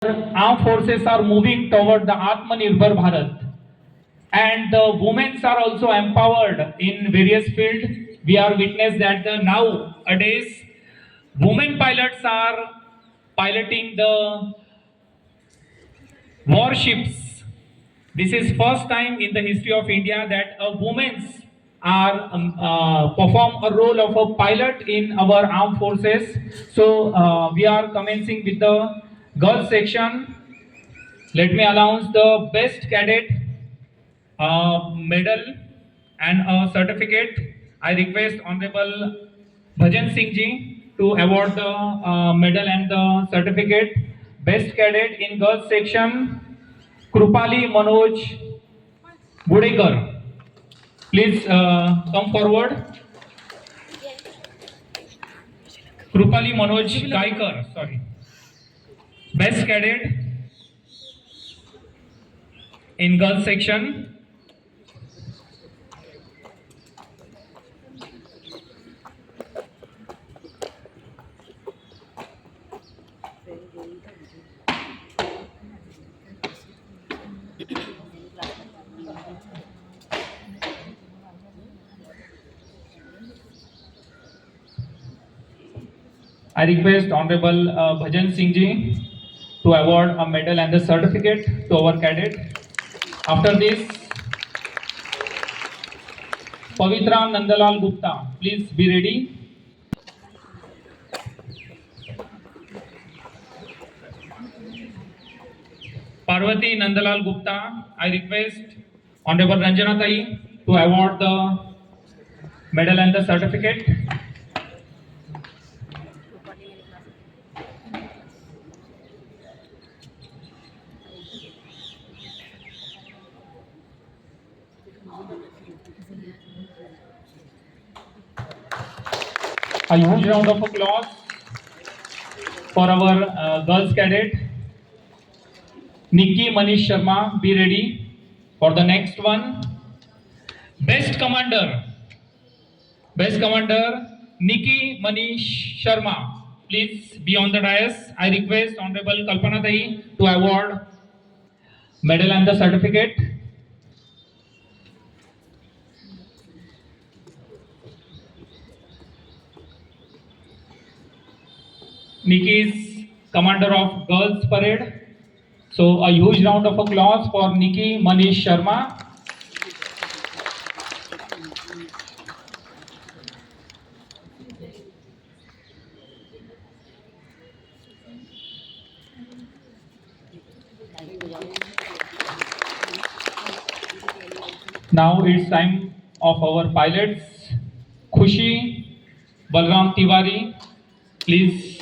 armed forces are moving toward the Atmanirbhar Bharat, and the women are also empowered in various fields. We are witness that nowadays women pilots are piloting the warships. This is first time in the history of India that a women's are perform a role of a pilot in our armed forces. So we are commencing with the girls section. Let me announce the best cadet medal and a certificate. I request Honorable Bhajan Singh ji to award the medal and the certificate. Best cadet in girls section, Krupali Manoj Budekar. Please come forward. Krupali Manoj Gaikar. Sorry. Best cadet in girls section. I request Honorable Bhajan Singh ji to award a medal and the certificate to our cadet. After this, Pavitra Nandalal Gupta, please be ready. Parvati Nandalal Gupta, I request Honorable Ranjana Tai to award the medal and the certificate. A huge round of applause for our girls cadet. Nikki Manish Sharma, be ready for the next one. Best Commander. Best Commander, Nikki Manish Sharma. Please be on the dais. I request Honorable Kalpana Tai to award medal and the certificate. Nikki is Commander of Girls Parade. So a huge round of applause for Nikki Manish Sharma. Now it's time of our pilots. Khushi Balram Tiwari, please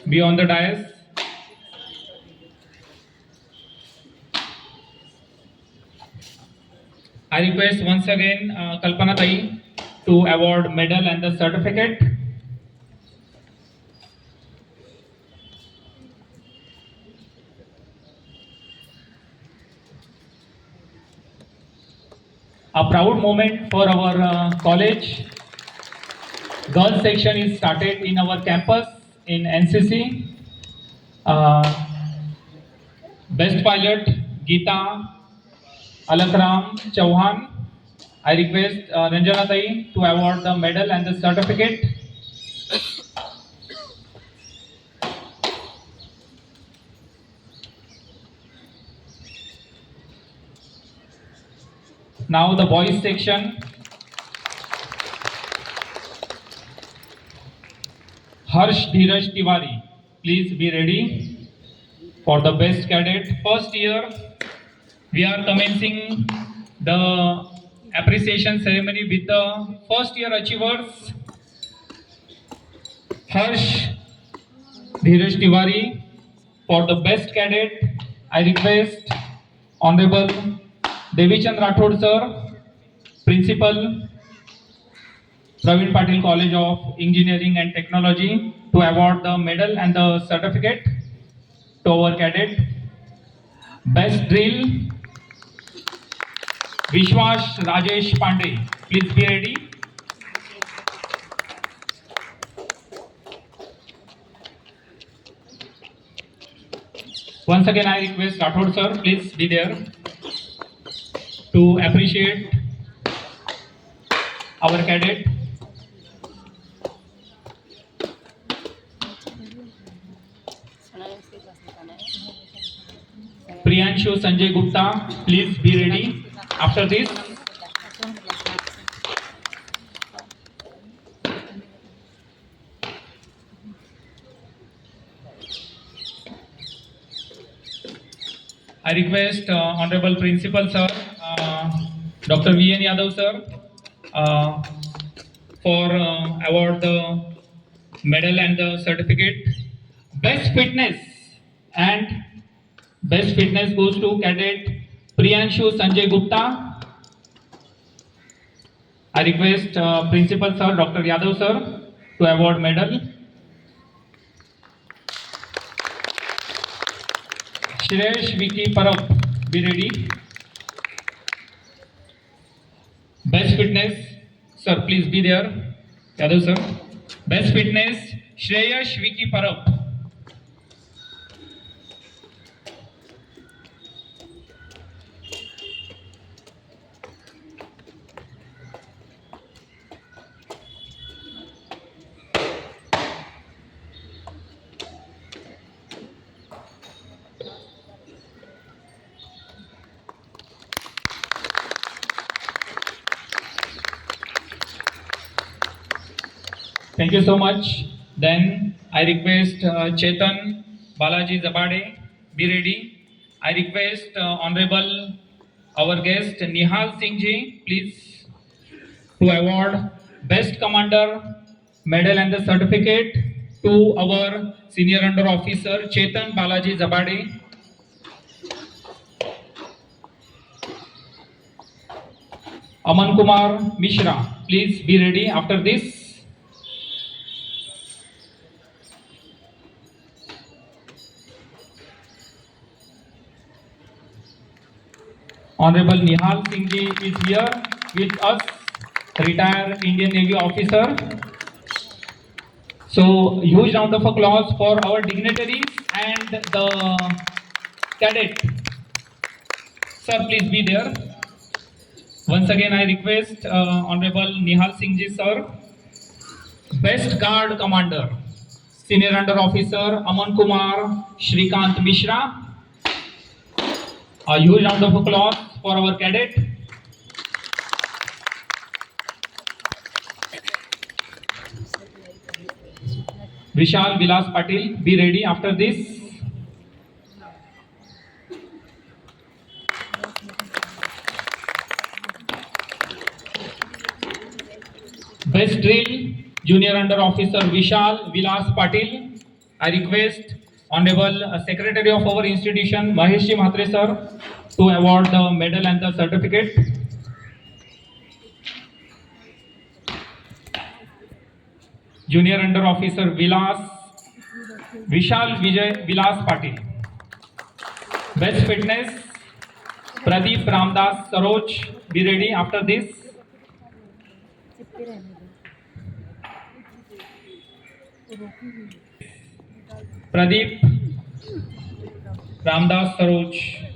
be on the dais. I request once again Kalpana Tai to award medal and the certificate. A proud moment for our college. Girls section is started in our campus in NCC. Best pilot Geeta Alakram Chauhan. I request Ranjana Tai to award the medal and the certificate. Now the boys section. Harsh Dheeraj Tiwari, please be ready for the best cadet. First year, we are commencing the appreciation ceremony with the first year achievers. Harsh Dheeraj Tiwari for the best cadet. I request Honorable Devichand Rathod sir, Principal Praveen Patil College of Engineering and Technology, to award the medal and the certificate to our cadet. Best drill Vishwas Rajesh Pandey, please be ready. Once again, I request Rathod sir, please be there to appreciate our cadet. Priyanshu Sanjay Gupta, please be ready. After this, I request Honorable Principal Sir, Dr. V.N. Yadav Sir, uh, for award the medal and the certificate. Best fitness and best fitness goes to cadet Priyanshu Sanjay Gupta. I request Principal Sir, Dr. Yadav Sir, to award medal. Shreyash Vicky Parab, be ready. Best fitness, sir, please be there. Yadav sir. Best fitness, Shreyash Vicky Parab. Thank you so much. Then I request Chetan Balaji Zabade, be ready. I request Honorable our guest Nihal Singh ji, please, to award Best Commander medal and the certificate to our Senior Under Officer Chetan Balaji Zabade. Aman Kumar Mishra, please be ready after this. Honorable Nihal Singh ji is here with us, retired Indian Navy officer. So, huge round of applause for our dignitaries and the cadet. Sir, please be there. Once again, I request Honorable Nihal Singh ji, sir. Best Guard Commander, Senior Under Officer Aman Kumar Shrikant Mishra. A huge round of applause for our cadet. Vishal Vilas Patil, be ready after this. Best Drill, Junior Under Officer Vishal Vilas Patil. I request Honorable Secretary of our institution Mahesh Mhatre sir to award the medal and the certificate. Junior Under Officer Vishal Vijay Vilas Patil. Best Fitness Pradeep Ramdas Saroj, be ready after this. Pradeep Ramdas Saroj.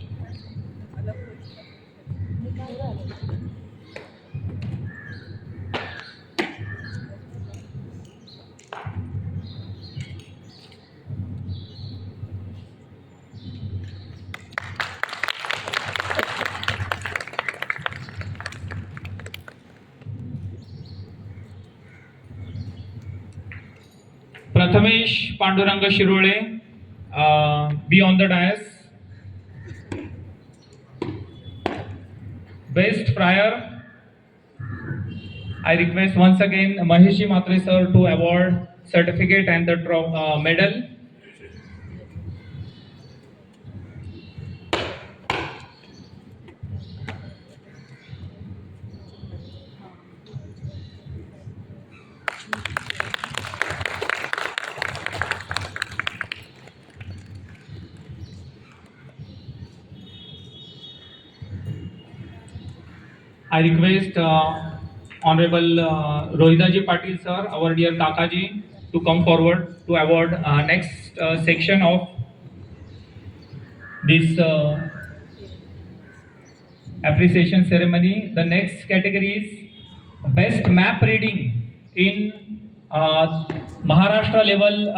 Prathamesh Panduranga Shirole, be on the dais. Best Friar, I request once again Mahesh Mhatre sir to award certificate and the medal. I request Honorable Rohidaji Patil sir, our dear Kakaji, to come forward to award next section of this appreciation ceremony. The next category is best map reading in Maharashtra level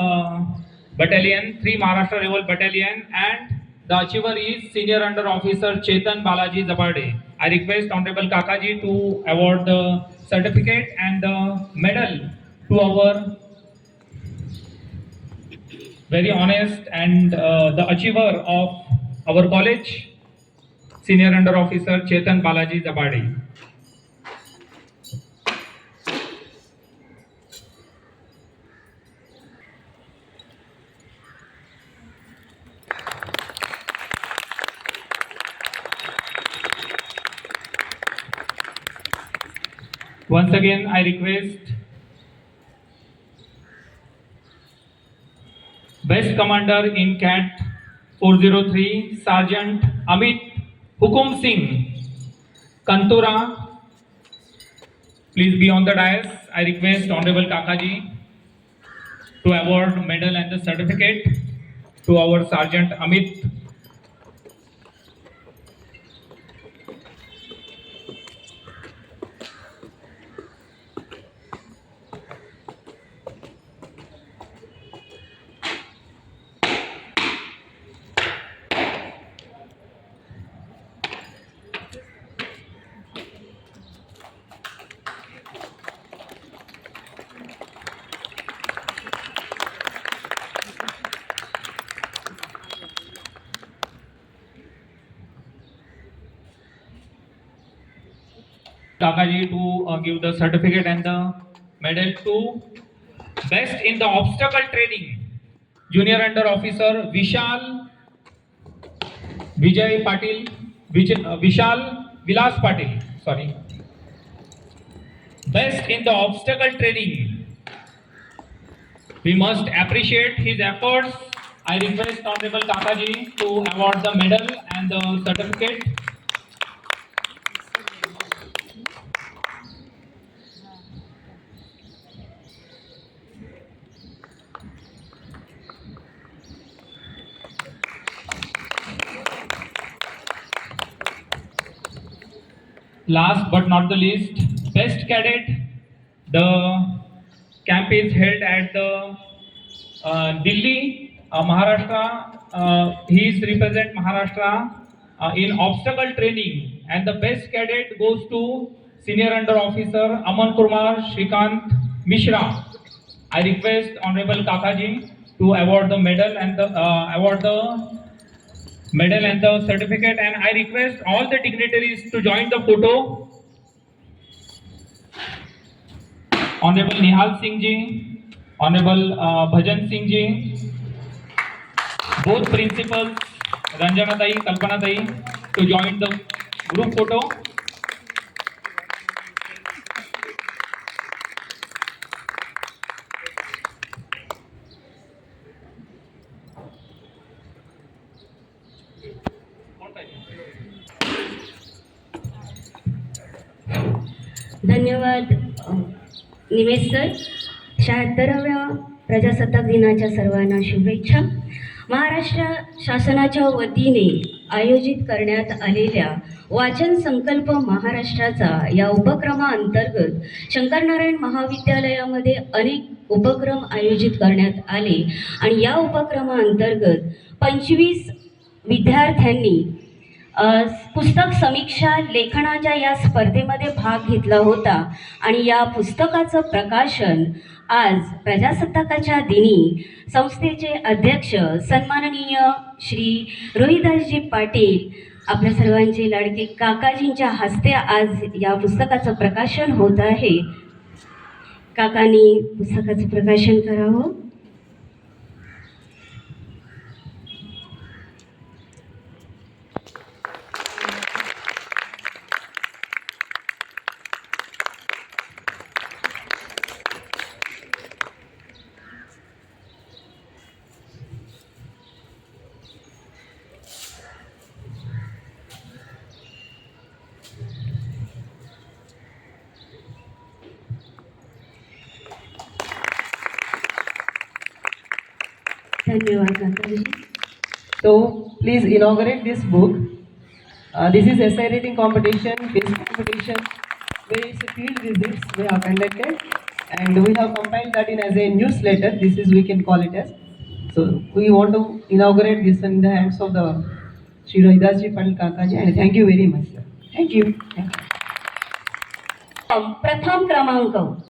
battalion, 3 Maharashtra level battalion, and the achiever is Senior Under Officer Chetan Balaji Zabade. I request Honorable Kakaji to award the certificate and the medal to our very honest and the achiever of our college, Senior Under Officer Chetan Balaji Zabade. Once again, I request Best Commander in CAT 403, Sergeant Amit Hukum Singh Kantura. Please be on the dais. I request Honorable Kakaji to award medal and the certificate to our Sergeant Amit. Kakaji to give the certificate and the medal to Best in the Obstacle Training, Junior Under Officer Vishal Vijay Patil, Vishal Vilas Patil, sorry. Best in the Obstacle Training. We must appreciate his efforts. I request Honorable Kakaji to award the medal and the certificate. Last but not the least, Best Cadet. The camp is held at the Delhi, Maharashtra. He is represent Maharashtra in obstacle training, and the best cadet goes to Senior Under Officer Aman Kumar Shrikant Mishra. I request Honorable Kakaji to award the medal and the certificate, and I request all the dignitaries to join the photo. Honorable Nihal Singh Ji, Honorable Bhajan Singh Ji, both principals, Ranjana Dai, Kalpana Dai, to join the group photo. धन्यवाद निमेश sir. 76व्या प्रजासत्ताक दिनाच्या सर्वांना शुभेच्छा. महाराष्ट्र शासनाच्या वतीने आयोजित करण्यात आलेल्या वाचन संकल्प महाराष्ट्राचा या उपक्रमाअंतर्गत शंकरनारायण महाविद्यालयामध्ये अनेक उपक्रम आयोजित करण्यात आले आणि या उपक्रमाअंतर्गत 25 विद्यार्थ्यांनी पुस्तक समीक्षा लेखनाच्या या स्पर्धेमध्ये भाग घेतला होता आणि या पुस्तकाचं प्रकाशन आज प्रजासत्ताकाच्या दिनी संस्थेचे अध्यक्ष सन्माननीय श्री रोहिदासजी पाटील आपल्या सर्वांचे लाडके काकाजींच्या हस्ते आज या पुस्तकाचं प्रकाशन होत आहे. काकांनी पुस्तकाचं प्रकाशन करावं. धन्यवाद काकाजी. तो please inaugurate this book. This is essay writing competition, quiz competition, various field visits we have conducted, and we have compiled that in as a newsletter. This is, we can call it as. So we want to inaugurate this in the hands of the Shri Rohidasji Patil Kakaji, and thank you very much, sir. Thank you. Thank you. प्रथम क्रमांक